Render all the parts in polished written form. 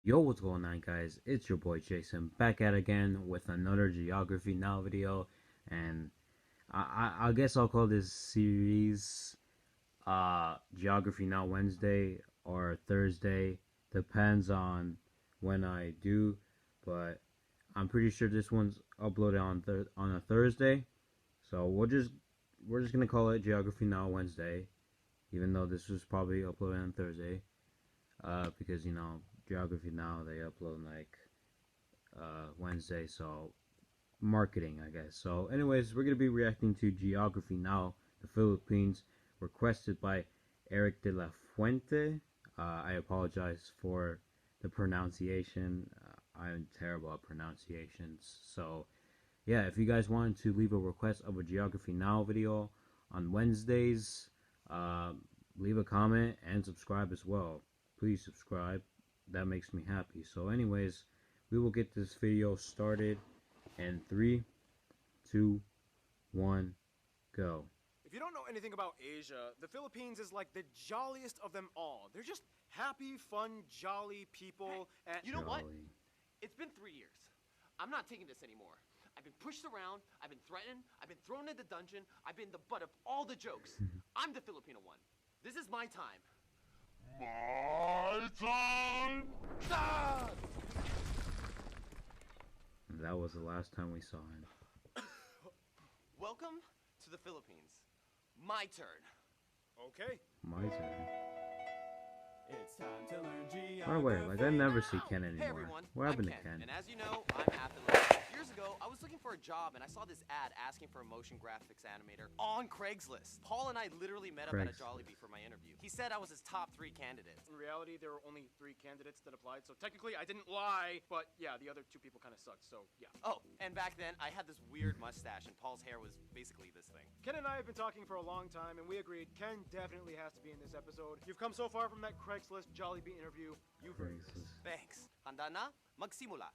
Yo, what's going on, guys? It's your boy Jason back at again with another Geography Now video, and I guess I'll call this series Geography Now Wednesday or Thursday, depends on when I do, but I'm pretty sure this one's uploaded on a Thursday, so we're just gonna call it Geography Now Wednesday, even though this was probably uploaded on Thursday, because Geography Now they upload like Wednesday, so marketing, I guess. So, anyways, we're gonna be reacting to Geography Now, the Philippines, requested by Eric de la Fuente. I apologize for the pronunciation. I'm terrible at pronunciations. So, yeah, if you guys wanted to leave a request of a Geography Now video on Wednesdays, uh, leave a comment and subscribe as well. Please subscribe. That makes me happy. So, anyways, we will get this video started in 3, 2, 1, go. If you don't know anything about Asia, the Philippines is like the jolliest of them all. They're just happy, fun, jolly people. And You know what? Jolly. It's been 3 years. I'm not taking this anymore. I've been pushed around, I've been threatened, I've been thrown in the dungeon, I've been the butt of all the jokes. I'm the Filipino one. This is my time. My time! Ah! That was the last time we saw him. Welcome to the Philippines. My turn. okay. My turn. It's time to learn geography. By the way, like, I never see Ken Hey anymore. everyone, What I'm happened to Ken, Ken? and as you know, I'm half Filipino. Years ago, I was looking for a job and I saw this ad asking for a motion graphics animator on Craigslist. Paul and I literally met up at a Craigslist. Jollibee for my interview. He said I was his top 3 candidates. In reality, there were only 3 candidates that applied, so technically I didn't lie, but yeah, the other 2 people kind of sucked, so yeah. Oh, and back then I had this weird mustache and Paul's hair was basically this thing. Ken and I have been talking for a long time, and we agreed Ken definitely has to be in this episode. You've come so far from that Craigslist Jollibee interview, you've earned this. Craigslist. Thanks. Handa na? Magsimula.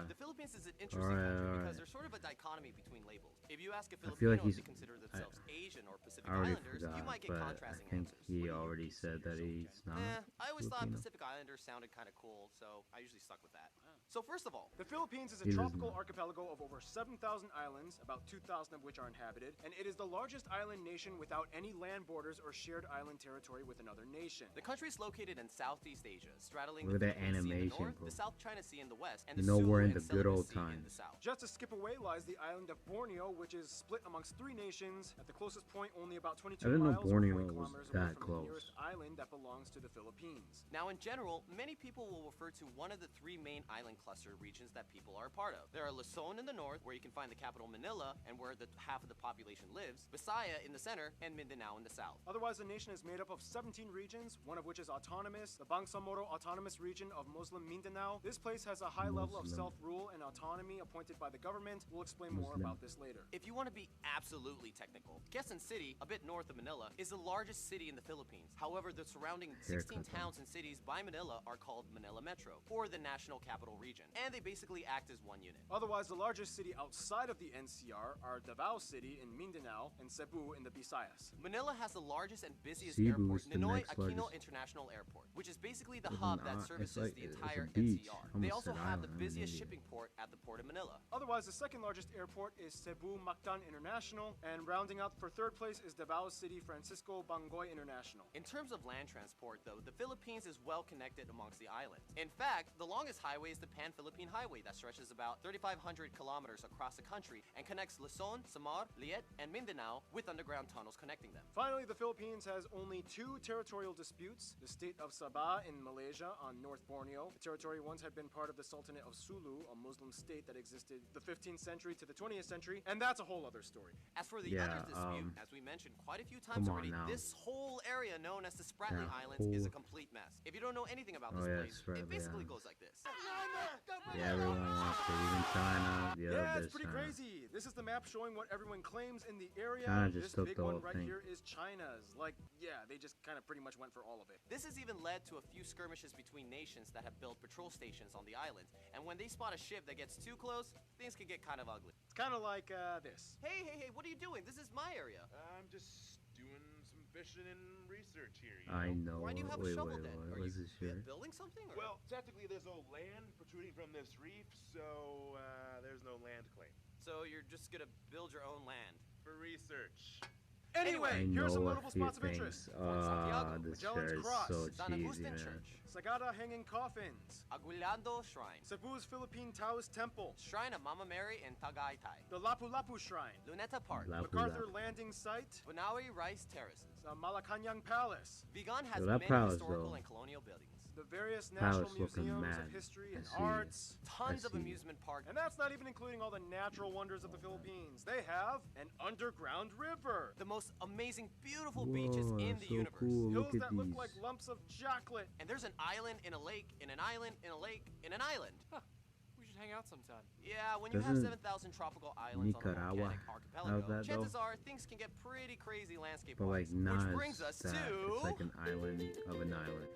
The Philippines is an interesting country because there's sort of a dichotomy between labels. If you ask a I feel Filipino like if he's- they consider themselves Asian or Pacific I already Islanders, forgot, you might get but I contrasting think answers. he What do you already consider said that yourself, he's Ken? not. I always thought Filipino. Pacific Islanders sounded kind of cool, so I usually stuck with that. So first of all, The Philippines is a He doesn't tropical know. archipelago of over 7,000 islands, about 2,000 of which are inhabited, and it is the largest island nation without any land borders or shared island territory with another nation. the country is located in Southeast Asia, straddling Look the at that Philippine Sea in the animation, north, bro. the South China Sea in the west, and You the know Sulu we're in and the good Celebes old Sea in times. the south. Just a skip away lies the island of Borneo, which is split amongst 3 nations. At the closest point, only about 22 I didn't know miles or Borneo 40 was kilometers that away from close. the nearest island that belongs to the Philippines. Now, in general, many people will refer to one of the 3 main island cluster regions that people are a part of. There are Luzon in the north, where you can find the capital Manila, and where the half of the population lives, Visaya in the center, and Mindanao in the south. Otherwise, the nation is made up of 17 regions, one of which is autonomous, the Bangsamoro Autonomous Region of Muslim Mindanao. This place has a high level of Muslim. self-rule and autonomy appointed by the government. We'll explain more Muslim. about this later. If you want to be absolutely technical, Quezon City, a bit north of Manila, is the largest city in the Philippines. However, the surrounding 16 Haircut, towns and cities by Manila are called Manila Metro, or the National Capital Region, and they basically act as one unit. Otherwise, the largest city outside of the NCR are Davao City in Mindanao and Cebu in the Visayas. Manila has the largest and busiest Cebu airport, is the Ninoy next Aquino largest. International Airport, which is basically the It's hub not- that it's services like- the it's a entire beach. NCR. Almost They also said have the island in busiest India. shipping port at the port of Manila. Otherwise, the second largest airport is Cebu Mactan International, and rounding out for third place is Davao City Francisco Bangoy International. In terms of land transport, though, the Philippines is well connected amongst the islands. In fact, the longest highway is the Pan-Philippine Highway that stretches about 3,500 kilometers across the country and connects Luzon, Samar, Liet, and Mindanao with underground tunnels connecting them. Finally, the Philippines has only 2 territorial disputes. The state of Sabah in Malaysia on North Borneo. The territory once had been part of the Sultanate of Sulu, a Muslim state that existed the 15th century to the 20th century, and that's a whole other story. As for the Yeah, other dispute, as we mentioned quite a few times come on already, now. this whole area known as the Spratly That Islands is a whole- complete mess. If you don't know anything about Oh, this yeah, place, Spratly it basically Islands. goes like this. Yeah, everyone wants to, even China. Yeah, it's this pretty China. crazy. This is the map showing what everyone claims in the area. China just this took big the one whole right thing. here is China's. Like, yeah, they just kind of pretty much went for all of it. This has even led to a few skirmishes between nations that have built patrol stations on the islands, and when they spot a ship that gets too close, things can get kind of ugly. It's kind of like this. Hey, what are you doing? This is my area. I'm just doing some fishing and research here, you I know? know. Why do you have a Wait, shovel wait, then? wait. Are Was you this shirt? building something? Or? Well, technically, there's no land protruding from this reef, so there's no land claim. So you're just gonna build your own land? For research. Anyway, I here are some know a notable few spots of interest. things. Santiago, This Magellan's shirt is Cross, so San cheesy, Agustin man. Church, Sagada Hanging Coffins, Aguilando Shrine, Cebu's Philippine Taoist Temple, Shrine of Mama Mary in Tagaytay, the Lapu-Lapu Shrine, Luneta Park, Lapu MacArthur Lapu. Landing Site, Bunawi Rice Terraces. the Malacanang Palace, Vigan has Yo, that many palace, historical though. and colonial buildings, the various Palace national looking museums mad. of history I and see. arts. tons of see. amusement parks, And that's not even including all the natural wonders of the Philippines. They have an underground river, the most amazing, beautiful beaches in the so universe. cool. hills Look at that look these. like lumps of chocolate. And there's an island in a lake, in an island, in a lake, in an island. We should hang out sometime. Yeah, when you have Doesn't 7,000 tropical islands on a Nicaragua volcanic have archipelago, that, chances though? are things can get pretty crazy landscape But like wise. not Which brings us that. to It's like an island of an island.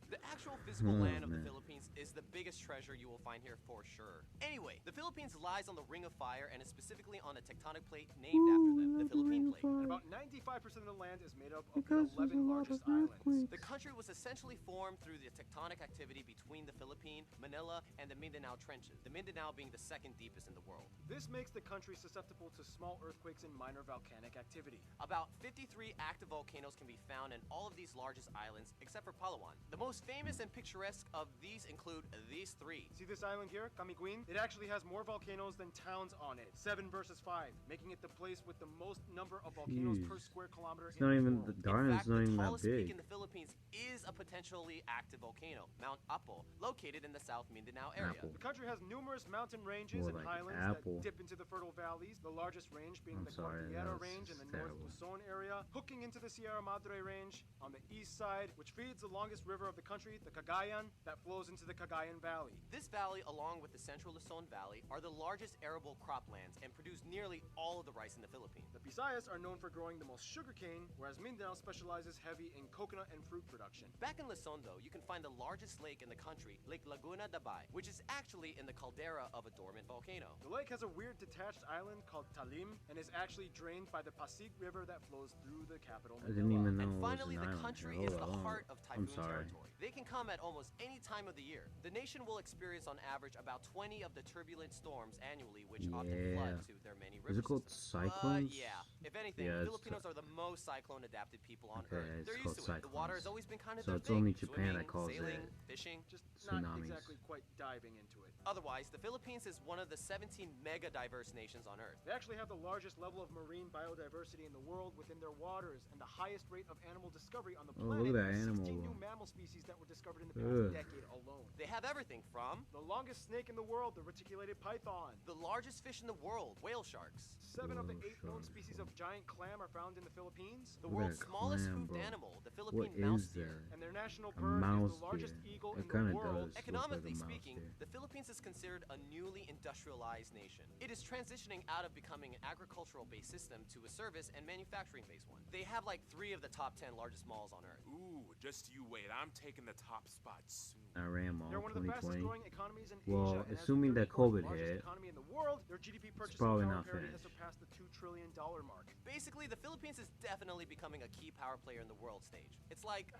the actual physical Oh, land of the man. Philippines is the biggest treasure you will find here for sure. Anyway, the Philippines lies on the Ring of Fire and is specifically on a tectonic plate named after them, the Philippine Plate. And about 95% of the land is made up of the Because there's a 11 lot largest of earthquakes. islands. The country was essentially formed through the tectonic activity between the Philippine, Manila, and the Mindanao Trenches, the Mindanao being the second deepest in the world. This makes the country susceptible to small earthquakes and minor volcanic activity. About 53 active volcanoes can be found in all of these largest islands, except for Palawan. The most famous and picturesque of these include these three. See this island here, Camiguin? It actually has more volcanoes than towns on it. 7 versus 5, making it the place with the most number of volcanoes per Jeez. square kilometer It's in not the even world. the Darwin's In fact, not the even that tallest peak big. in the Philippines is a potentially active volcano, Mount Apo, located in the South Mindanao area. Apple. The country has numerous mountain ranges More and like highlands apple. that dip into the fertile valleys, the largest range being I'm the sorry, Cordillera that's Range in the just North terrible. Luzon area, hooking into the Sierra Madre Range on the east side, which feeds the longest river of the country, the Cagayan, that flows into the Cagayan Valley. This valley, along with the central Luzon Valley, are the largest arable croplands and produce nearly all of the rice in the Philippines. The Visayas are known for growing the most sugarcane, whereas Mindanao specializes heavy in coconut and fruit production. Back in Luzon, though, you can find the largest lake in the country, Lake Laguna de Bay, which is actually in the caldera of a dormant volcano. The lake has a weird detached island called Talim and is actually drained by the Pasig River that flows through the capital, I didn't even know And it was finally, an the island. country Hold is the on. heart of I'm typhoon sorry. territory. They can come at almost any time of the year. The nation will experience on average about 20 of the turbulent storms annually, which often flood Yeah. to their many Is river it called systems. cyclones? Yeah. If anything, Yeah, it's Filipinos are the most cyclone-adapted people on Okay, Earth. it's They're called used to it. The water cyclones. has always been kind of So their it's thing. only Japan that Swimming, calls sailing, it fishing. just not tsunamis. exactly quite diving into it. Otherwise, the Philippines is one of the 17 mega diverse nations on Earth. They actually have the largest level of marine biodiversity in the world within their waters and the highest rate of animal discovery on the Oh, planet. look at that with 16 animal. new mammal species that were discovered in the past Ugh. decade alone. They have everything from The longest snake in the world, the reticulated python. the largest fish in the world, whale sharks, 7 of the Whoa, 8 known sharks, species bro. of giant clam are found in the Philippines. the Look at world's that smallest clam, hoofed bro. animal, the What Philippine is mouse deer. there? And their national A bird mouse is the largest deer. eagle It in the kinda world. does. Looks like a Economically mouse speaking, deer. the Philippines is considered a newly industrialized nation. It is transitioning out of becoming an agricultural-based system to a service and manufacturing-based one. They have like 3 of the top 10 largest malls on Earth. Ooh, just you wait. I'm taking the top spot soon. Iran Mall They're one of the fastest 2020. growing economies in Well, Asia. And as the assuming that 34th COVID largest hit, economy in the world, their GDP purchasing probably power not parity has finished. surpassed the $2 trillion mark. Basically, the Philippines is definitely becoming a key power player in the world stage. It's like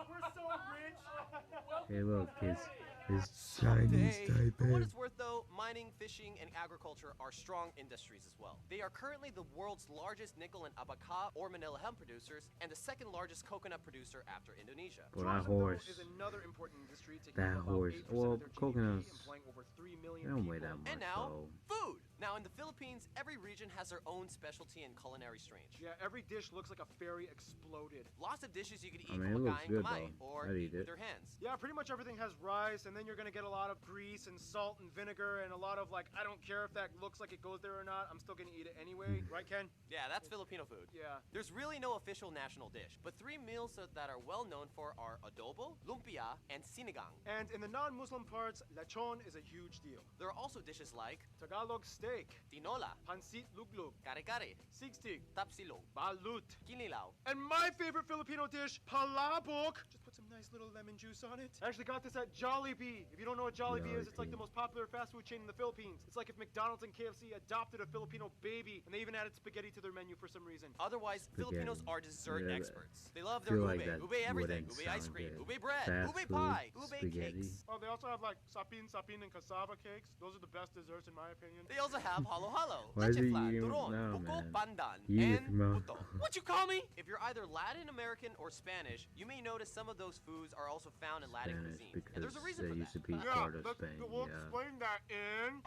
We're so rich. Hey, look, it's Chinese For what Taipei. it's worth, though, mining, fishing, and agriculture are strong industries as well. They are currently the world's largest nickel and abaca or Manila hemp producers, and the second largest coconut producer after Indonesia. Well, that Tourism, though, horse. is another important industry, taking That up about horse. 8% Well, of their GDP, coconuts, employing over 3 They million don't people. weigh that much, And now, though. food. Now, in the Philippines, every region has their own specialty and culinary strange. Yeah, every dish looks like a fairy exploded. Lots of dishes you could eat I mean, from it a looks guy in good, kamay, though. or I'd eat eat with it. their hands. Yeah, pretty much everything has rice, and then you're gonna get a lot of grease and salt and vinegar and a lot of like, I don't care if that looks like it goes there or not, I'm still gonna eat it anyway, right, Ken? Yeah, that's Filipino food. Yeah. There's really no official national dish, but 3 meals that are well known for are adobo, lumpia, and sinigang. And in the non-Muslim parts, lechon is a huge deal. There are also dishes like Tagalog steak, tinola, pansit luglug, kare-kare, sigsig, tapsilog, balut, kinilaw, and my favorite Filipino dish, palabok. Just put some nice little lemon juice on it. I actually got this at Jollibee. If you don't know what Jollibee is, it's like the Jollibee. most popular fast food chain in the Philippines. It's like if McDonald's and KFC adopted a Filipino baby, and they even added spaghetti to their menu for some reason. Otherwise, Filipinos are dessert Yeah, experts. They love their feel like ube, that ube everything, wouldn't ube ice sound cream, good. ube bread, Fast ube food, pie, ube spaghetti. cakes. Oh, they also have like sapin, and cassava cakes. Those are the best desserts in my opinion. They also have halo halo, Why is leche he flan, eating- turon, no, buko, man. pandan, You eat and from a- puto. What you call me? If you're either Latin American or Spanish, you may notice some of those foods are also found in Latin Spanish cuisine. because And there's a reason they for used to that. be part of Spain. we'll Yeah. explain that in.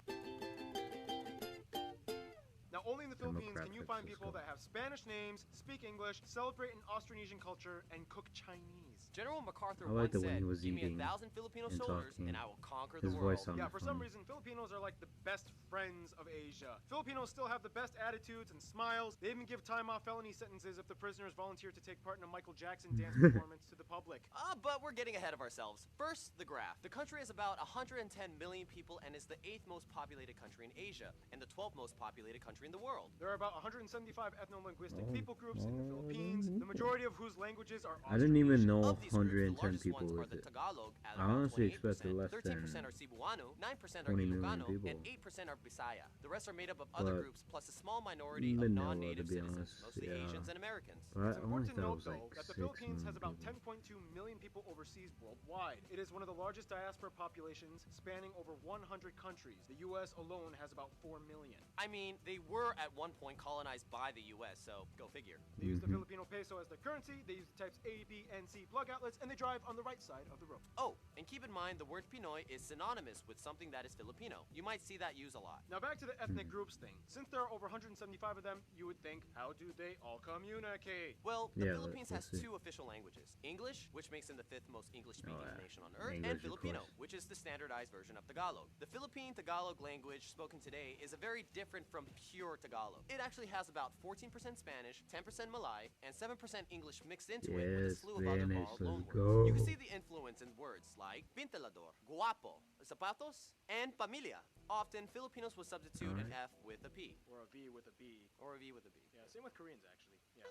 Now, only in the Philippines can you Demographics, find let's people go. that have Spanish names, speak English, celebrate an Austronesian culture, and cook Chinese. General MacArthur I like once it when said, he was "Give me eating 1,000 Filipino and soldiers, talking. and I will conquer His the voice world." sounded Yeah, for some funny. reason, Filipinos are like the best friends of Asia. Filipinos still have the best attitudes and smiles. They even give time off felony sentences if the prisoners volunteer to take part in a Michael Jackson dance performance to the public. But we're getting ahead of ourselves. First, the graph. The country has about 110 million people and is the 8th most populated country in Asia and the 12th most populated country in the world. There are about 175 ethno-linguistic Oh, people groups in the Philippines, the majority of whose languages are I didn't even Austronesian. know Of these groups, the 110 largest people ones are with the it. Tagalog at I about honestly 28%, expected less 13% than are Cebuano, 9% are 20 million Ilocano, people. and 8% are Bisaya. The rest are made up of other But groups plus a small minority of vanilla, non-native to be citizens, honest, mostly yeah. Asians and Americans. But I It's only important to thought it note, was though, like that the 6 Philippines has million about people. 10.2 million people overseas worldwide. It is one of the largest diaspora populations, spanning over 100 countries. The U.S. alone has about 4 million. I mean, they were at one point colonized by the U.S., so go figure. They use the Mhm. Filipino peso as their currency, they use the types A, B, and C plug outlets, and they drive on the right side of the road. Oh, and keep in mind the word Pinoy is synonymous with something that is Filipino. You might see that used a lot. Now back to the ethnic groups thing. Since there are over 175 of them, you would think, how do they all communicate? Well, the Yeah, Philippines let's has see. 2 official languages. English, which makes them the 5th most English-speaking Oh, yeah. nation on Earth, English, and of Filipino, course. which is the standardized version of Tagalog. The Philippine Tagalog language spoken today is a very different from pure Tagalog. It actually has about 14% Spanish, 10% Malay, and 7% English mixed into it with a Yes, slew of other Spanish, borrowed let's loan go. words. You can see the influence in words like pintalador, guapo, zapatos, and familia. Often, Filipinos will substitute an F with a P, Or a V with a B. or a V with a B. Yeah, same with Koreans, actually. Yeah.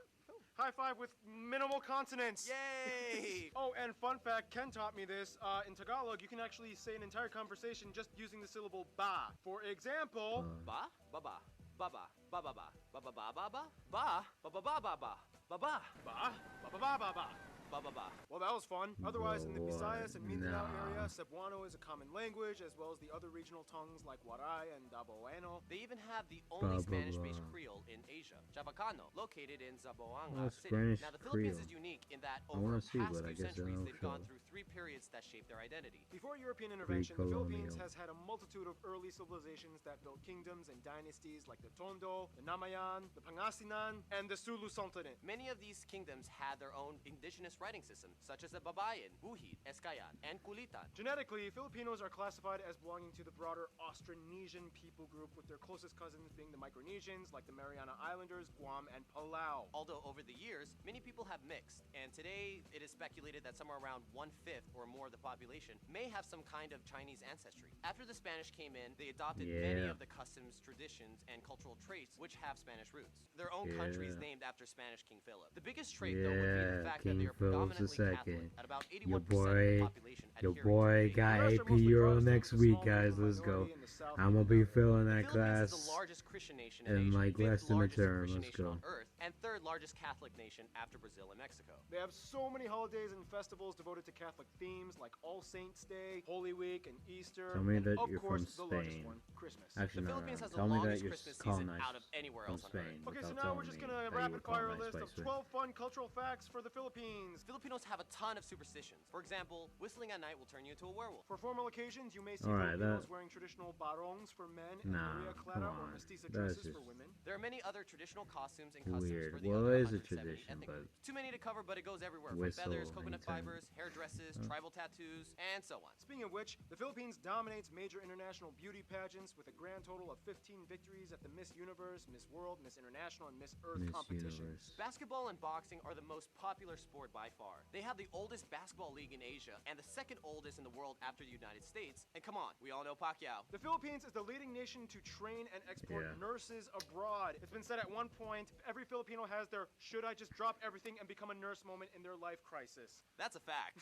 High five with minimal consonants. Yay! Oh, and fun fact, Ken taught me this. In Tagalog, you can actually say an entire conversation just using the syllable ba. For example, Ba, ba ba, ba ba, ba ba ba, ba ba ba ba ba, ba ba ba ba ba ba, ba ba, ba, ba ba ba ba ba. ba ba ba. Well, that was fun. Otherwise, in the Boy, Visayas and Mindanao nah. area, Cebuano is a common language, as well as the other regional tongues like Waray and Daboano. They even have the only Ba, ba, Spanish-based ba. Creole in Asia, Chavacano, located in Zamboanga Oh, City. Spanish Now, the Philippines Creole. is unique in that I over wanna the see, past but I few guess I centuries, don't they've gone show. through 3 periods that shaped their identity. Before European intervention, the Philippines Pre-colonial. has had a multitude of early civilizations that built kingdoms and dynasties like the Tondo, the Namayan, the Pangasinan, and the Sulu Sultanate. Many of these kingdoms had their own indigenous writing system, such as the Babayan, Buhid, Eskayan, and Kulitan. Genetically, Filipinos are classified as belonging to the broader Austronesian people group, with their closest cousins being the Micronesians, like the Mariana Islanders, Guam, and Palau. Although over the years, many people have mixed, and today it is speculated that somewhere around 1/5 or more of the population may have some kind of Chinese ancestry. After the Spanish came in, they adopted many Yeah. of the customs, traditions, and cultural traits which have Spanish roots. Their own countries Yeah. named after Spanish King Philip. The biggest trait, though, would be Yeah, the fact King that they are Philip predominantly Catholic, II. at about Your 81% of the boy, population your adhering to boy the faith. got The rest are 8 mostly Euro Protestant, next with a week, small guys. Muslim Let's go. minority in the south I'm and gonna be north. filling The that Philippines is the class largest Christian nation in in Asia, like fifth less than a largest term. Christian Let's nation go. on Earth, and third largest Catholic nation after Brazil and Mexico. They have so many holidays and festivals devoted to Catholic themes, like All Saints Day, Holy Week, and Easter. Tell me and that of you're course, from the largest Spain. one, Christmas. Actually, The no, Philippines no, has the tell me that longest you're Christmas season colonized out of anywhere from else on Spain. Earth. Okay, so without now telling we're just me gonna that you rapid were fire a colonized list by of Spain. 12 fun cultural facts for the Philippines. Filipinos have a ton of superstitions. For example, whistling at night will turn you into a werewolf. For formal occasions, you may see Alright, Filipinos that- wearing traditional barongs for men and Nah, Maria come Clara or on. mestiza That's dresses for just women. There are many other traditional costumes and customs weird. for the Well, other it is a 170 tradition, ethnic but groups. Too many to cover, but it goes everywhere from whistle feathers, coconut anytime. fibers, hair dresses, tribal tattoos, and so on. Speaking of which, the Philippines dominates major international beauty pageants with a grand total of 15 victories at the Miss Universe, Miss World, Miss International, and Miss Earth Miss competitions. Universe. Basketball and boxing are the most popular sport by far. They have the oldest basketball league in Asia and the second oldest in the world after the United States. And come on, we all know Pacquiao. The Philippines is the leading nation to train and export Yeah. nurses abroad. It's been said at one point, if every Filipino has their should I just drop everything and become a nurse moment in their life crisis. That's a fact.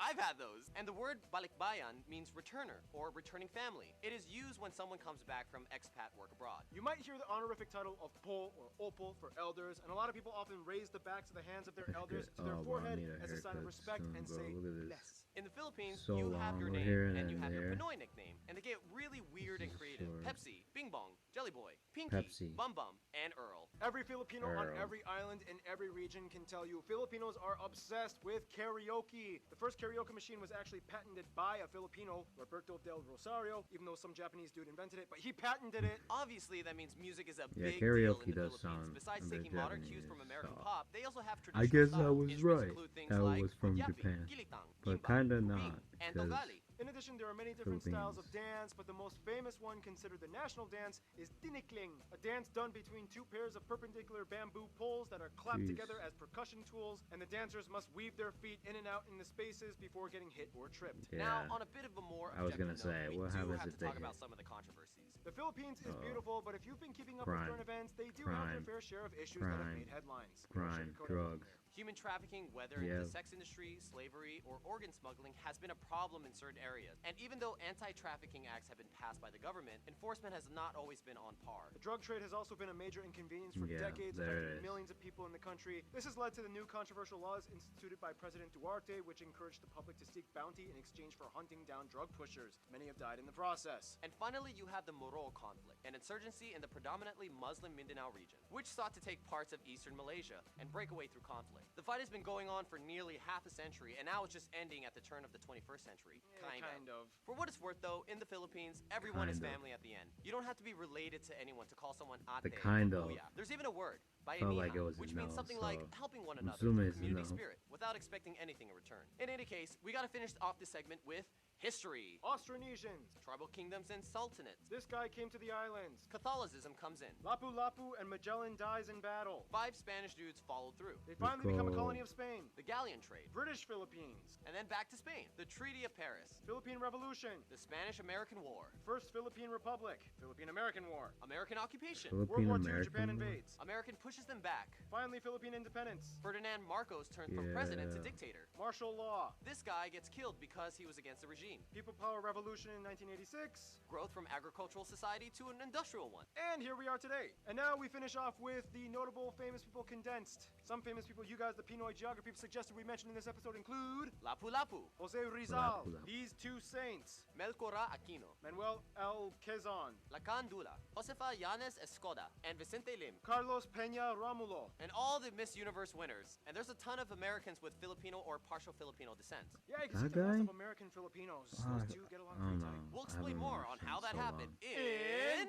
I've had those. And the word balikbayan means returner or returning family. It is used when someone comes back from expat work abroad. You might hear the honorific title of po or opo for elders, and a lot of people often raise the backs of the hands of their elders to their forehead as a sign of respect and say bless. In the Philippines, So you have your long, we're name here and and you have your there. Pinoy nickname, and they get really weird and creative. Sure. Pepsi, Bing Bong, Jelly Boy, Pinky, Pepsi. Bum Bum, and Earl. Every Filipino on Earl. every island in every region can tell you Filipinos are obsessed with karaoke. The first karaoke machine was actually patented by a Filipino, Roberto del Rosario, even though some Japanese dude invented it, but he patented it. Obviously, that means music is a Yeah, big karaoke deal in the does Philippines. sound Besides a bit taking modern cues Japanese, from American so pop, they also have I traditional guess I style. was Instruments right. include things That like was from yapi, Japan. gilitang, But kimbang, kinda ubing, not, and because dogali. In addition, there are many different styles of Philippines. dance, but the most famous one considered the national dance is tinikling, a dance done between two pairs of perpendicular bamboo poles that are clapped Jeez. together as percussion tools, and the dancers must weave their feet in and out in the spaces before getting hit or tripped. Yeah. Now, on a bit of a more I was objective gonna say, note, we what do happens have if to they talk about hit? some of the controversies. The Philippines is Uh-oh. beautiful, but if you've been keeping up Crime. with current events, they do have their Crime. fair share of issues that have Crime. made headlines. We won't Crime, sugarcoat anything drugs. there. Human trafficking, whether in Yeah. the sex industry, slavery, or organ smuggling, has been a problem in certain areas. And even though anti-trafficking acts have been passed by the government, enforcement has not always been on par. The drug trade has also been a major inconvenience for Yeah, decades, there it affecting is. millions of people in the country. This has led to the new controversial laws instituted by President Duarte, which encouraged the public to seek bounty in exchange for hunting down drug pushers. Many have died in the process. And finally, you have the Moro conflict, an insurgency in the predominantly Muslim Mindanao region, which sought to take parts of eastern Malaysia and break away through conflict. The fight has been going on for nearly half a century, and now it's just ending at the turn of the 21st century. Kind of. For what it's worth, though, in the Philippines, everyone is Kind of. family at the end. You don't have to be related to anyone to call someone ate The kind or of. kuya. There's even a word, Felt like it bayanihan, was a which means no, something so like helping one I'm another assuming through it's a community no. spirit, without expecting anything in return. In any case, we gotta finish off this segment with history. Austronesians. Tribal kingdoms and sultanates. This guy came to the islands. Catholicism comes in. Lapu-Lapu and Magellan dies in battle. 5 Spanish dudes followed through. They finally become a Nicole. colony of Spain. The galleon trade. British Philippines. And then back to Spain. The Treaty of Paris. Philippine Revolution. The Spanish-American War. First Philippine Republic. Philippine-American War. American occupation. World Philippine War II, American Japan War? invades. American pushes them back. Finally, Philippine independence. Ferdinand Marcos turns from president to Yeah. dictator. Martial law. This guy gets killed because he was against the regime. People Power Revolution in 1986. Growth from agricultural society to an industrial one. And here we are today. And now we finish off with the notable famous people condensed. Some famous people you guys, the Pinoy geography suggested we mention in this episode include Lapu-Lapu. Jose Rizal, Lapu-Lapu. these two saints, Melcora Aquino. Manuel L. Quezon, Lacan Dula. Josefa Yanes Escoda. And Vicente Lim. Carlos Peña Romulo. And all the Miss Universe winners. And there's a ton of Americans with Filipino or partial Filipino descent. Yeah, you can see That the lots guy? of American Filipinos. Ah, Those two get along I don't pretty tight. know. We'll I explain haven't more watched on it how that so happened long. in...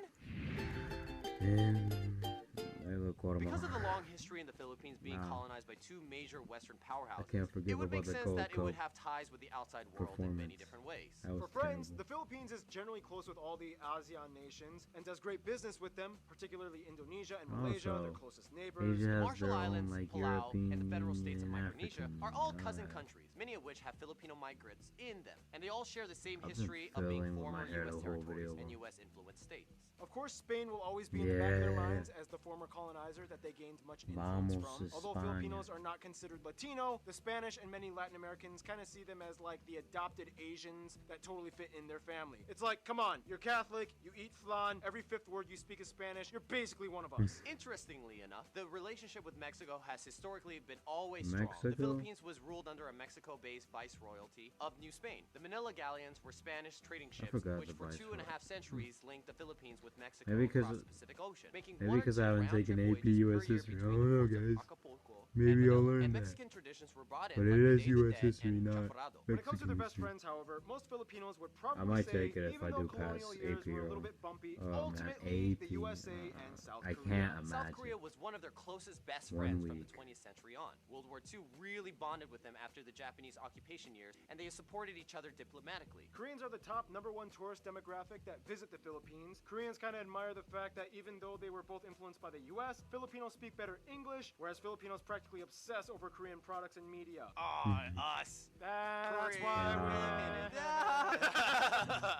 Because of the long history in the Philippines being Wow. colonized by 2 major Western powerhouses, can't forgive it would make about the sense Gold that it would Cup have ties with the outside world in many performance. different ways. That was For friends, terrible. the Philippines is generally close with all the ASEAN nations and does great business with them, particularly Indonesia and Malaysia, their Also, closest neighbors. Asia The has Marshall their own Islands, like Palau, European and the federal states of and Micronesia African. are all cousin Alright. countries, many of which have Filipino migrants in them, and they all share the same I've been history of being fiddling with former my hair U.S. the whole territories video. and U.S.-influenced states. Of course, Spain will always be in the back of their Yeah. minds as the former colonizer that they gained much influence Vamos, from. Although España. Filipinos are not considered Latino, the Spanish and many Latin Americans kind of see them as like the adopted Asians that totally fit in their family. It's like, come on, you're Catholic, you eat flan, every 5th word you speak is Spanish, you're basically one of us. Interestingly enough, the relationship with Mexico has historically been always strong. The Mexico? Philippines was ruled under a Mexico-based viceroyalty of New Spain. The Manila galleons were Spanish trading ships, forgot which the for 2.5 viceroy. centuries linked the Philippines with Mexico Maybe 'cause across it- the Pacific Ocean, making maybe one or 'cause two I haven't round-trip taken AP voyages US per year history. I between don't the know, ports of guys. Acapulco Maybe and I'll Manila. learn And that. Mexican traditions were brought in But by it is Pineda US and history, not Chaparrado. When it comes to their Mexican best history. friends, however, most Filipinos would probably might say, take it if even I though do colonial pass years AP were a little roll. bit bumpy, Oh, man, ultimately the AP, USA and South I Korea. can't South imagine. Korea was one of their closest best One friends from the week. 20th century on. World War II really bonded with them after the Japanese occupation years, and they supported each other diplomatically. Koreans are the top #1 tourist demographic that visit the Philippines. Koreans kind of admire the fact that even though they were both influenced by the US, Filipinos speak better English, whereas Filipinos practically obsess over Korean products and media. Ah, us. That's Korea. why Ah. we're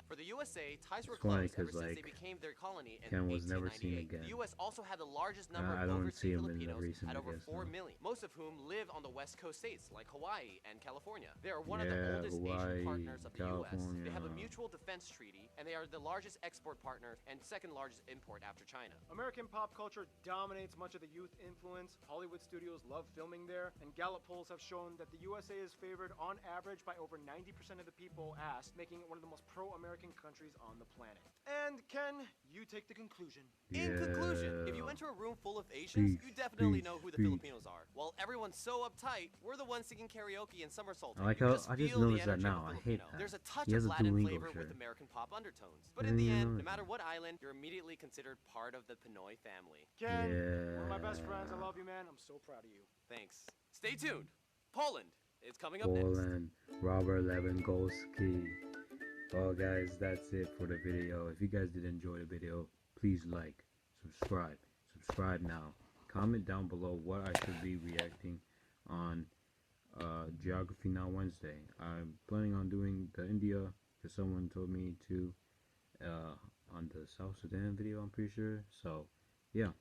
For the USA, ties were It's funny close ever 'cause, since they like, became their colony in Ken was never seen 1898. again. The US also had the largest number I of don't see overseas him in the Filipinos recent, at I over guess, 4 no. million, most of whom live on the West Coast states like Hawaii and California. They are one of the Yeah, oldest Hawaii, Asian partners of the US. They have a California. mutual defense treaty, and they are the largest export partner and second largest import after China. American pop culture dominates much of the youth influence. Hollywood studios love filming there, and Gallup polls have shown that the USA is favored on average by over 90% of the people asked, making it one of the most pro-American countries on the planet. And Ken, you take the conclusion. In conclusion, if you Yeah. enter a room full of Asians, Speech, you definitely speech, know who the speech. Filipinos are. While everyone's so uptight, we're the ones singing karaoke and somersaulting. I like You how just I just feel the noticed that energy of now. a I hate Filipino. that. There's a touch He has of a Latin Duolingo flavor with shirt. American pop undertones. I But in didn't the even end, no notice matter that. what island, you're immediately considered part of the Pinoy family. Ken, Yeah. one of my best friends. I love you, man. I'm so proud of you. Thanks. Stay tuned. Poland is coming up next. Poland, Robert Lewandowski. Well, guys, that's it for the video. If you guys did enjoy the video, please like, subscribe now. Comment down below what I should be reacting on Geography Now Wednesday. I'm planning on doing the India, because someone told me to, on the South Sudan video, I'm pretty sure. So, yeah,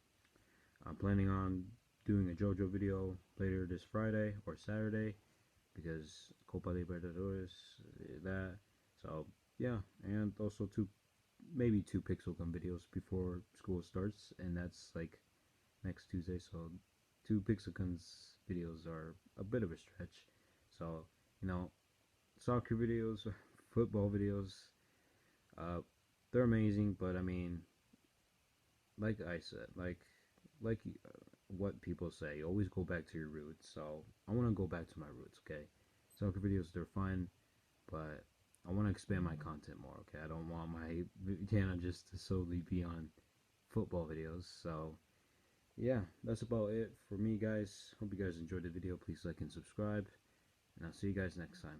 I'm planning on doing a JoJo video later this Friday or Saturday, because Copa Libertadores, that. So, yeah, and also maybe two Pixelgun videos before school starts, and that's like next Tuesday. So, two Pixelguns videos are a bit of a stretch. So, soccer videos, football videos, they're amazing, but I mean, like I said, like what people say, always go back to your roots. So I want to go back to my roots. Okay, soccer videos, they're fine, but I want to expand my content more. Okay, I don't want my channel just to solely be on football videos. So yeah, that's about it for me, guys. Hope you guys enjoyed the video. Please like and subscribe, and I'll see you guys next time.